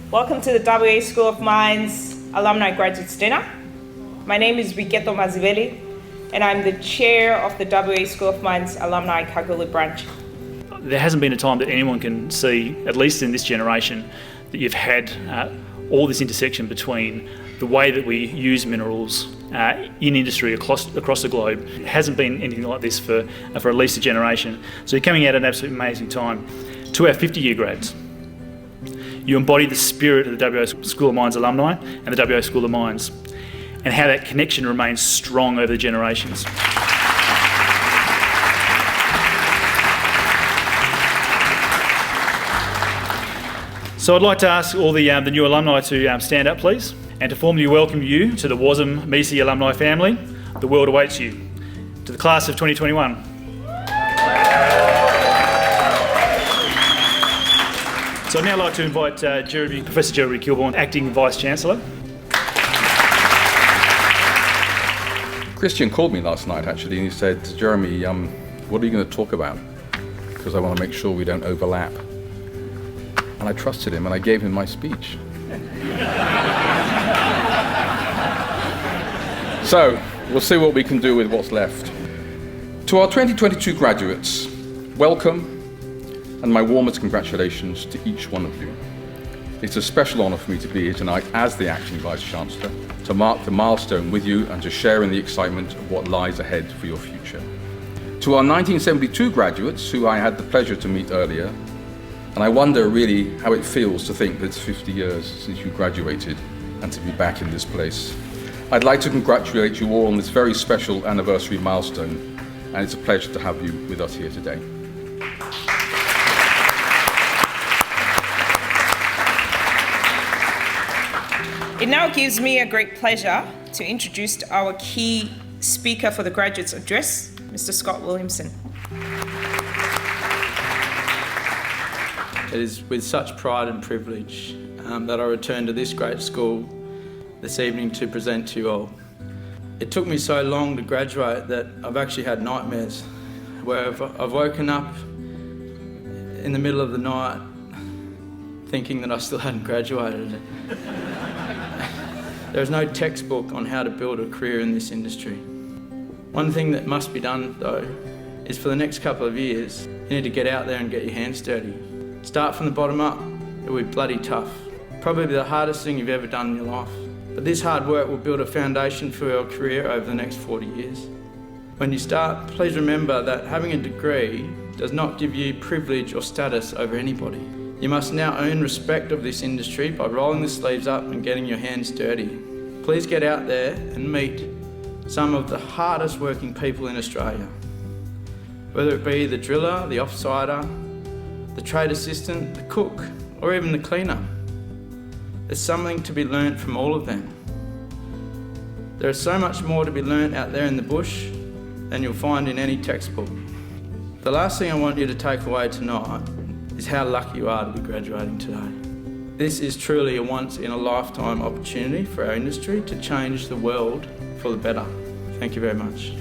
Welcome to the WA School of Mines Alumni Graduates Dinner. My name is Wiketo Maziveli, and I'm the chair of the WA School of Mines Alumni Kalgoorlie branch. There hasn't been a time that anyone can see, at least in this generation, that you've had all this intersection between the way that we use minerals in industry across the globe. It hasn't been anything like this for at least a generation. So you're coming out at an absolutely amazing time. To our 50-year grads, you embody the spirit of the WA School of Mines alumni and the WA School of Mines, and how that connection remains strong over the generations. So I'd like to ask all the new alumni to stand up, please, and to formally welcome you to the WASMA MECE alumni family. The world awaits you. To the class of 2021. So I'd now like to invite Professor Jeremy Kilbourne, Acting Vice-Chancellor. Christian called me last night actually and he said, Jeremy, what are you going to talk about? Because I want to make sure we don't overlap. And I trusted him and I gave him my speech. So, we'll see what we can do with what's left. To our 2022 graduates, welcome and my warmest congratulations to each one of you. It's a special honour for me to be here tonight as the Acting Vice-Chancellor, to mark the milestone with you and to share in the excitement of what lies ahead for your future. To our 1972 graduates, who I had the pleasure to meet earlier, and I wonder really how it feels to think that it's 50 years since you graduated and to be back in this place. I'd like to congratulate you all on this very special anniversary milestone, and it's a pleasure to have you with us here today. It now gives me a great pleasure to introduce our key speaker for the graduates' address, Mr. Scott Williamson. It is with such pride and privilege that I return to this great school this evening to present to you all. It took me so long to graduate that I've actually had nightmares where I've woken up in the middle of the night thinking that I still hadn't graduated. There's no textbook on how to build a career in this industry. One thing that must be done though is for the next couple of years, you need to get out there and get your hands dirty. Start from the bottom up. It will be bloody tough. Probably the hardest thing you've ever done in your life. But this hard work will build a foundation for your career over the next 40 years. When you start, please remember that having a degree does not give you privilege or status over anybody. You must now earn respect of this industry by rolling the sleeves up and getting your hands dirty. Please get out there and meet some of the hardest working people in Australia. Whether it be the driller, the offsider, the trade assistant, the cook, or even the cleaner. There's something to be learnt from all of them. There is so much more to be learnt out there in the bush than you'll find in any textbook. The last thing I want you to take away tonight is how lucky you are to be graduating today. This is truly a once-in-a-lifetime opportunity for our industry to change the world for the better. Thank you very much.